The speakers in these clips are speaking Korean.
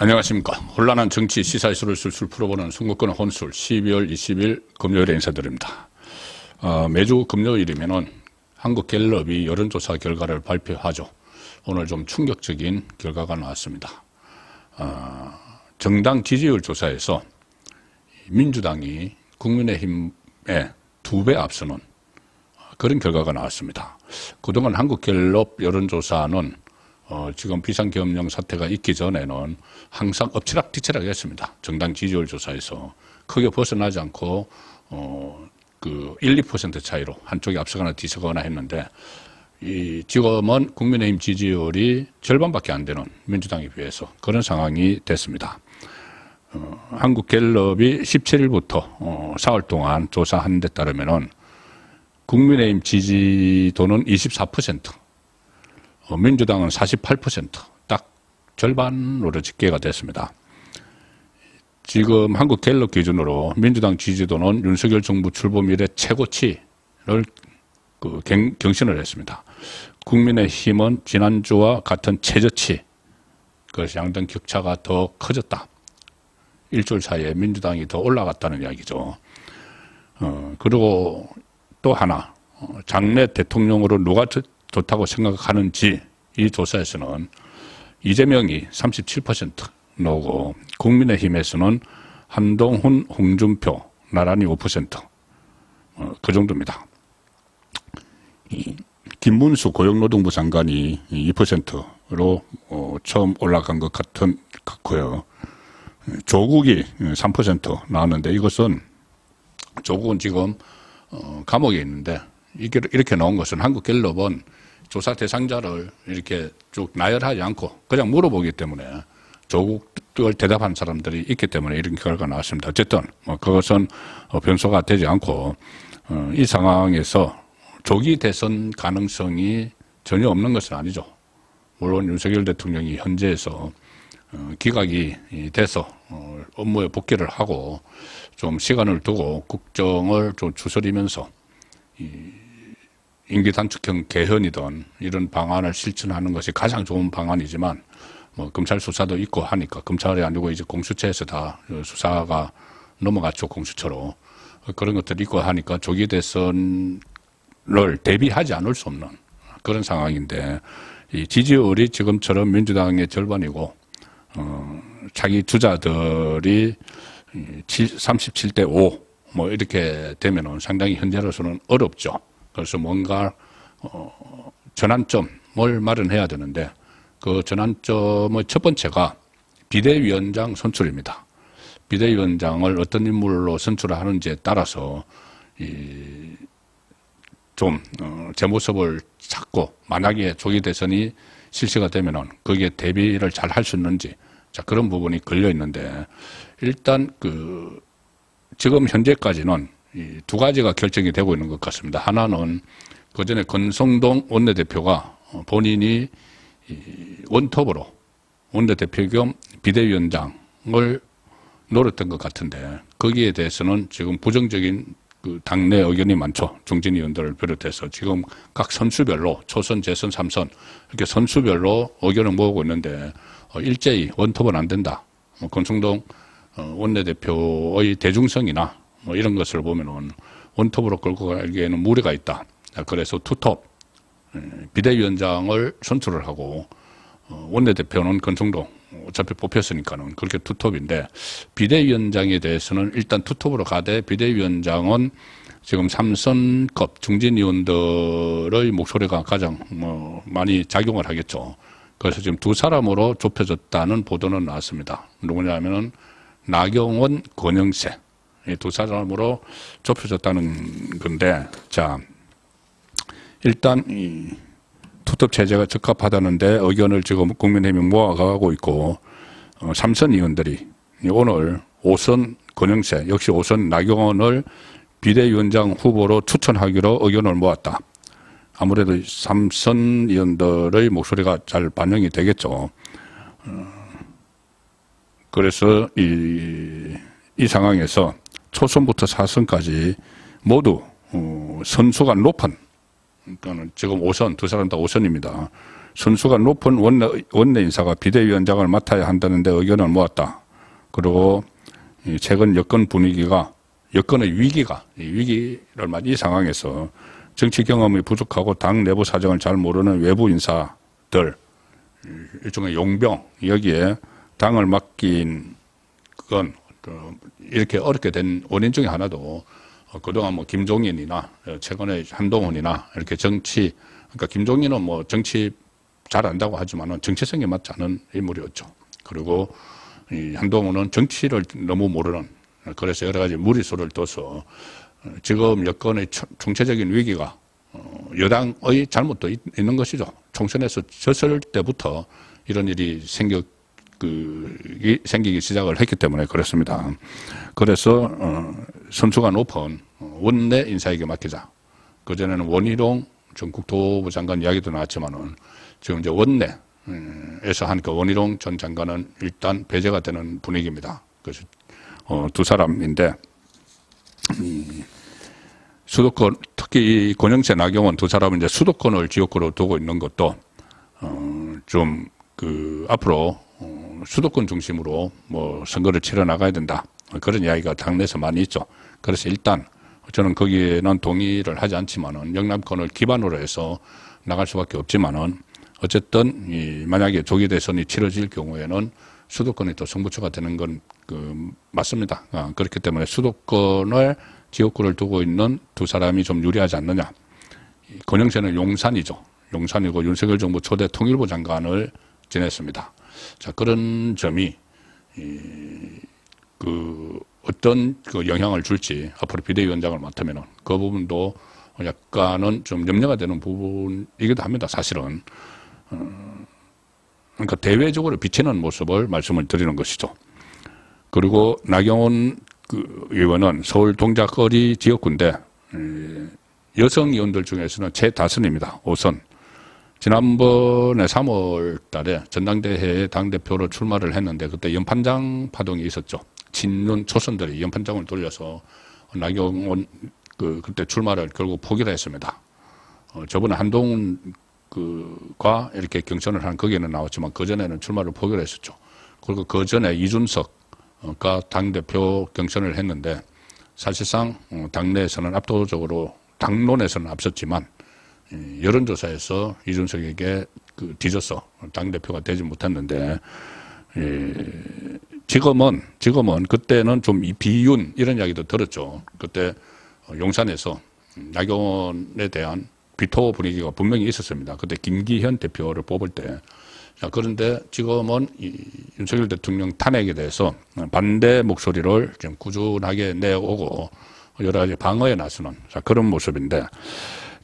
안녕하십니까. 혼란한 정치 시사 이슈를 술술 풀어보는 선거권의 혼술 12월 20일 금요일에 인사드립니다. 매주 금요일이면은 한국갤럽이 여론조사 결과를 발표하죠. 오늘 좀 충격적인 결과가 나왔습니다. 정당 지지율 조사에서 민주당이 국민의힘에 2배 앞서는 그런 결과가 나왔습니다. 그동안 한국갤럽 여론조사는 지금 비상계엄령 사태가 있기 전에는 항상 엎치락뒤치락 했습니다. 정당 지지율 조사에서 크게 벗어나지 않고 그 1, 2% 차이로 한쪽이 앞서거나 뒤서거나 했는데 지금은 국민의힘 지지율이 절반밖에 안 되는 민주당에 비해서 그런 상황이 됐습니다. 한국갤럽이 17일부터 4월 동안 조사한 데 따르면은 국민의힘 지지도는 24%, 민주당은 48%, 딱 절반으로 집계가 됐습니다. 지금 한국갤럽 기준으로 민주당 지지도는 윤석열 정부 출범 이래 최고치를 경신을 했습니다. 국민의힘은 지난주와 같은 최저치, 그래서 양당 격차가 더 커졌다. 일주일 사이에 민주당이 더 올라갔다는 이야기죠. 그리고 또 하나, 장래 대통령으로 누가 좋다고 생각하는지 이 조사에서는 이재명이 37% 나오고 국민의힘에서는 한동훈, 홍준표 나란히 5%, 그 정도입니다. 김문수 고용노동부 장관이 2%로 처음 올라간 것 같고요. 조국이 3% 나왔는데 이것은 조국은 지금 감옥에 있는데 이렇게 나온 것은 한국갤럽은 조사 대상자를 이렇게 쭉 나열하지 않고 그냥 물어보기 때문에 조국을 대답한 사람들이 있기 때문에 이런 결과가 나왔습니다. 어쨌든 그것은 변수가 되지 않고 이 상황에서 조기 대선 가능성이 전혀 없는 것은 아니죠. 물론 윤석열 대통령이 현재에서 기각이 돼서 업무에 복귀를 하고 좀 시간을 두고 국정을 좀 추스리면서 임기 단축형 개헌이든 이런 방안을 실천하는 것이 가장 좋은 방안이지만 검찰 수사도 있고 하니까 검찰이 아니고 이제 공수처에서 다 수사가 넘어갔죠. 공수처로. 그런 것들이 있고 하니까 조기 대선을 대비하지 않을 수 없는 그런 상황인데 이 지지율이 지금처럼 민주당의 절반이고 자기 주자들이 37대 5 이렇게 되면은 상당히 현재로서는 어렵죠. 그래서 뭔가 전환점을 마련해야 되는데 그 전환점의 첫 번째가 비대위원장 선출입니다. 비대위원장을 어떤 인물로 선출하는지에 따라서 제 모습을 찾고 만약에 조기 대선이 실시가 되면은 거기에 대비를 잘 할 수 있는지 그런 부분이 걸려 있는데 일단 지금 현재까지는 이 두 가지가 결정이 되고 있는 것 같습니다. 하나는 그 전에 권성동 원내대표가 본인이 원톱으로 원내대표 겸 비대위원장을 노렸던 것 같은데 거기에 대해서는 지금 부정적인 당내 의견이 많죠. 중진 의원들을 비롯해서 지금 각 선수별로 초선, 재선, 3선 이렇게 선수별로 의견을 모으고 있는데 일제히 원톱은 안 된다. 권성동 원내대표의 대중성이나 이런 것을 보면은 원톱으로 끌고 가기에는 무리가 있다. 그래서 투톱 비대위원장을 선출을 하고 원내대표는 권성동 어차피 뽑혔으니까는 그렇게 투톱인데 비대위원장에 대해서는 일단 투톱으로 가되 비대위원장은 지금 3선급 중진 의원들의 목소리가 가장 많이 작용을 하겠죠. 그래서 지금 두 사람으로 좁혀졌다는 보도는 나왔습니다. 누구냐면은 나경원, 권영세 이 두 사람으로 좁혀졌다는 건데, 자, 일단 이 투톱 체제가 적합하다는데 의견을 지금 국민의힘이 모아가고 있고, 3선 의원들이 오늘 5선 권영세, 역시 5선 나경원을 비대위원장 후보로 추천하기로 의견을 모았다. 아무래도 3선 의원들의 목소리가 잘 반영이 되겠죠. 그래서 이 상황에서 초선부터 4선까지 모두 선수가 높은, 그러니까 지금 5선, 두 사람 다 5선입니다. 선수가 높은 원내 인사가 비대위원장을 맡아야 한다는데 의견을 모았다. 그리고 최근 여권 분위기가 여권의 위기를 맞은 이 상황에서 정치 경험이 부족하고 당 내부 사정을 잘 모르는 외부 인사들 일종의 용병 여기에 당을 맡긴 건 이렇게 어렵게 된 원인 중에 하나도 그동안 뭐 김종인이나 최근에 한동훈이나 이렇게 그러니까 김종인은 뭐 정치 잘 안다고 하지만은 정체성에 맞지 않은 인물이었죠. 그리고 이 한동훈은 정치를 너무 모르는 그래서 여러 가지 무리수를 둬서 지금 여권의 총체적인 위기가 여당의 잘못도 있는 것이죠. 총선에서 졌을 때부터 이런 일이 생기기 시작을 했기 때문에 그렇습니다. 그래서 선수가 높은 원내 인사에게 맡기자. 그전에는 원희룡 전 국토부 장관 이야기도 나왔지만은 지금 이제 원내에서 한 그 원희룡 전 장관은 일단 배제가 되는 분위기입니다. 그래서 두 사람인데 수도권 특히 이 권영세 나경원 두 사람은 이제 수도권을 지역구로 두고 있는 것도 좀 앞으로 수도권 중심으로 뭐 선거를 치러 나가야 된다 그런 이야기가 당내에서 많이 있죠. 그래서 일단 저는 거기에는 동의를 하지 않지만은 영남권을 기반으로 해서 나갈 수밖에 없지만은 어쨌든 만약에 조기 대선이 치러질 경우에는 수도권이 또 승부처가 되는 건 맞습니다. 그렇기 때문에 수도권을 지역구를 두고 있는 두 사람이 좀 유리하지 않느냐. 권영세는 용산이죠. 용산이고 윤석열 정부 초대 통일부 장관을 지냈습니다. 자, 그런 점이 어떤 영향을 줄지 앞으로 비대위원장을 맡으면은 그 부분도 약간은 좀 염려가 되는 부분이기도 합니다. 사실은. 그러니까 대외적으로 비치는 모습을 말씀을 드리는 것이죠. 그리고 나경원 의원은 서울 동작거리 지역구인데 여성 의원들 중에서는 최다선입니다. 5선. 지난번에 3월 달에 전당대회에 당대표로 출마를 했는데 그때 연판장 파동이 있었죠. 친윤 초선들이 연판장을 돌려서 나경원 그때 출마를 결국 포기를 했습니다. 저번에 한동훈 과 이렇게 경선을 한 거기에는 나왔지만 그전에는 출마를 포기를 했었죠. 그리고 그전에 이준석가 당대표 경선을 했는데 사실상 당내에서는 압도적으로 당론에서는 앞섰지만 여론조사에서 이준석에게 뒤져서 당대표가 되지 못했는데 지금은 그때는 좀 비윤 이런 이야기도 들었죠. 그때 용산에서 나경원에 대한 비토 분위기가 분명히 있었습니다. 그때 김기현 대표를 뽑을 때. 자, 그런데 지금은 윤석열 대통령 탄핵에 대해서 반대 목소리를 좀 꾸준하게 내오고 여러 가지 방어에 나서는 그런 모습인데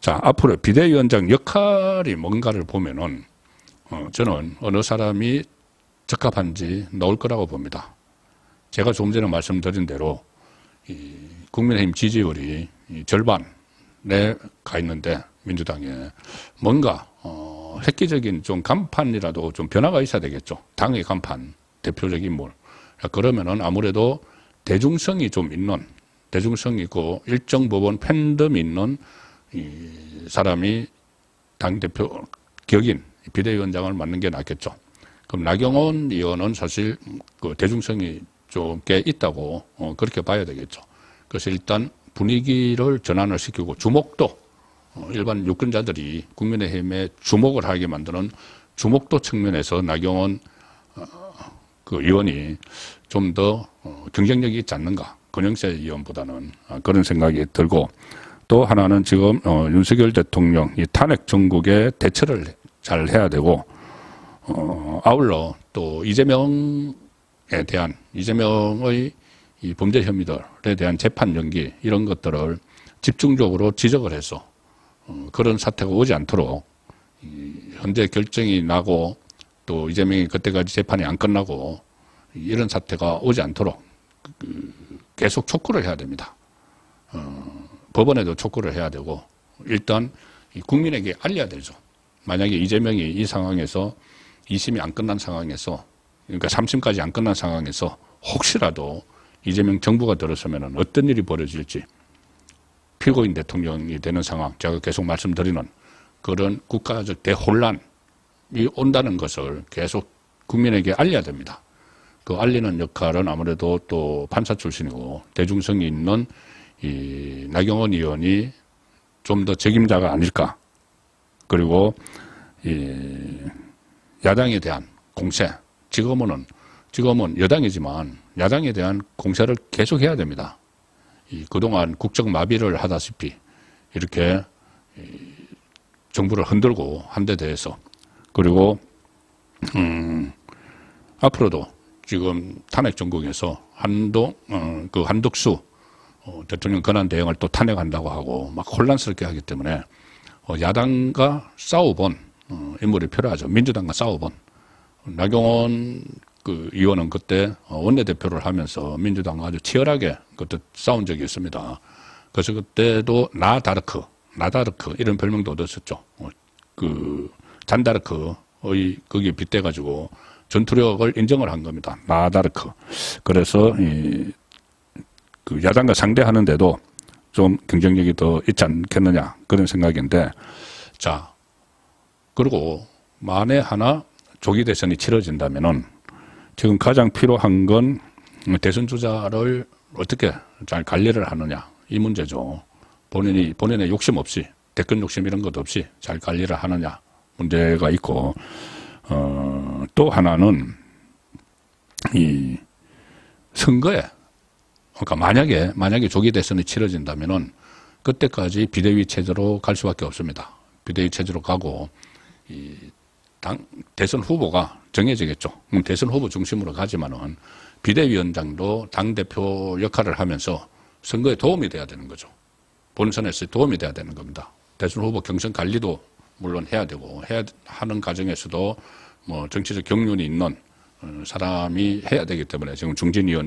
자, 앞으로 비대위원장 역할이 뭔가를 보면은 저는 어느 사람이 적합한지 나올 거라고 봅니다. 제가 조금 전에 말씀드린 대로 국민의힘 지지율이 절반에 가 있는데 민주당에 뭔가 획기적인 좀 간판이라도 좀 변화가 있어야 되겠죠. 당의 간판, 대표적인 인물. 그러면은 아무래도 대중성이 좀 있는, 대중성이 있고 일정 부분 팬덤이 있는 이 사람이 당대표 격인 비대위원장을 맡는 게 낫겠죠. 그럼 나경원 의원은 사실 대중성이 좀 꽤 있다고 그렇게 봐야 되겠죠. 그래서 일단 분위기를 전환을 시키고 주목도 일반 유권자들이 국민의힘에 주목을 하게 만드는 주목도 측면에서 나경원 의원이 좀 더 경쟁력이 있지 않는가. 권영세 의원보다는 그런 생각이 들고 또 하나는 지금 윤석열 대통령 이 탄핵 정국에 대처를 잘 해야 되고 아울러 또 이재명의 이 범죄 혐의들에 대한 재판 연기 이런 것들을 집중적으로 지적을 해서 그런 사태가 오지 않도록 현재 결정이 나고 또 이재명이 그때까지 재판이 안 끝나고 이런 사태가 오지 않도록 계속 촉구를 해야 됩니다. 법원에도 촉구를 해야 되고 일단 국민에게 알려야 되죠. 만약에 이재명이 이 상황에서 2심이 안 끝난 상황에서 그러니까 3심까지 안 끝난 상황에서 혹시라도 이재명 정부가 들어서면 어떤 일이 벌어질지 피고인 대통령이 되는 상황 제가 계속 말씀드리는 그런 국가적 대혼란 온다는 것을 계속 국민에게 알려야 됩니다. 그 알리는 역할은 아무래도 또 판사 출신이고 대중성이 있는 이 나경원 의원이 좀 더 책임자가 아닐까. 그리고 이 야당에 대한 공세, 지금은 여당이지만 야당에 대한 공세를 계속해야 됩니다. 그동안 국정 마비를 하다시피 이렇게 정부를 흔들고 한 데 대해서, 그리고 앞으로도 지금 탄핵 전국에서 한덕수 대통령 권한 대행을 또 탄핵한다고 하고 막 혼란스럽게 하기 때문에 야당과 싸워본 인물이 필요하죠. 민주당과 싸워본. 나경원 그 의원은 그때 원내대표를 하면서 민주당과 아주 치열하게 그때 싸운 적이 있습니다. 그래서 그때도 나다르크 이런 별명도 얻었었죠. 그 잔다르크의 거기에 빗대가지고 전투력을 인정을 한 겁니다. 나다르크. 그래서 그 야당과 상대하는데도 좀 경쟁력이 더 있지 않겠느냐 그런 생각인데, 자, 그리고 만에 하나 조기 대선이 치러진다면은 지금 가장 필요한 건 대선 주자를 어떻게 잘 관리를 하느냐 이 문제죠. 본인의 욕심 없이, 대권 욕심 이런 것 없이 잘 관리를 하느냐 문제가 있고, 또 하나는 이 선거에, 그러니까 만약에 조기 대선이 치러진다면은 그때까지 비대위 체제로 갈 수밖에 없습니다. 비대위 체제로 가고 대선 후보가 정해지겠죠. 그럼 대선 후보 중심으로 가지만은 비대위원장도 당대표 역할을 하면서 선거에 도움이 돼야 되는 거죠. 본선에서 도움이 돼야 되는 겁니다. 대선 후보 경선 관리도 물론 해야 되고, 하는 과정에서도 뭐 정치적 경륜이 있는 사람이 해야 되기 때문에 지금 중진위원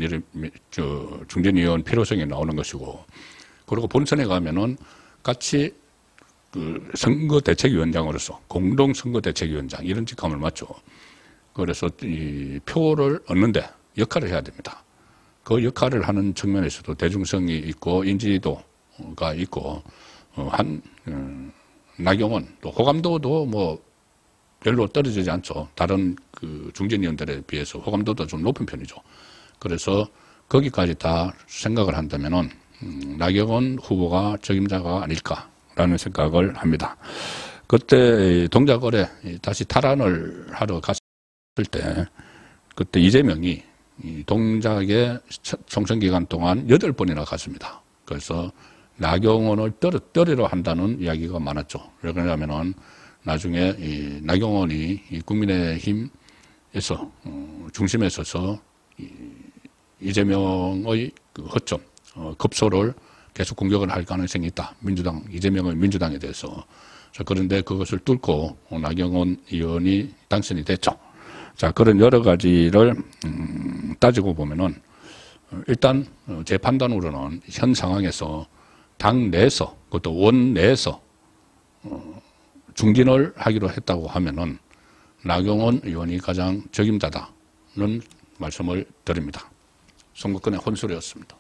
필요성이 나오는 것이고, 그리고 본선에 가면은 같이 그 선거대책위원장으로서 공동 선거대책위원장 이런 직함을 맡죠. 그래서 이 표를 얻는데 역할을 해야 됩니다. 그 역할을 하는 측면에서도 대중성이 있고 인지도가 있고, 나경원 또 호감도도 뭐 별로 떨어지지 않죠. 다른 그 중진위원들에 비해서 호감도도 좀 높은 편이죠. 그래서 거기까지 다 생각을 한다면은 나경원 후보가 적임자가 아닐까라는 생각을 합니다. 그때 동작을에 다시 탈환을 하러 갔을 때, 그때 이재명이 이 동작에 총선 기간 동안 8번이나 갔습니다. 그래서 나경원을 떨어뜨리려 한다는 이야기가 많았죠. 왜 그러냐면은 나중에 이 나경원이 이 국민의힘에서 중심에 서서 이재명의 그 허점, 급소를 계속 공격을 할 가능성이 있다. 이재명의 민주당에 대해서. 자, 그런데 그것을 뚫고 나경원 의원이 당선이 됐죠. 자, 그런 여러 가지를 따지고 보면은 일단 제 판단으로는 현 상황에서 당 내에서, 그것도 원 내에서 중진을 하기로 했다고 하면은 나경원 의원이 가장 적임자다는 말씀을 드립니다. 선거권의 혼술이었습니다.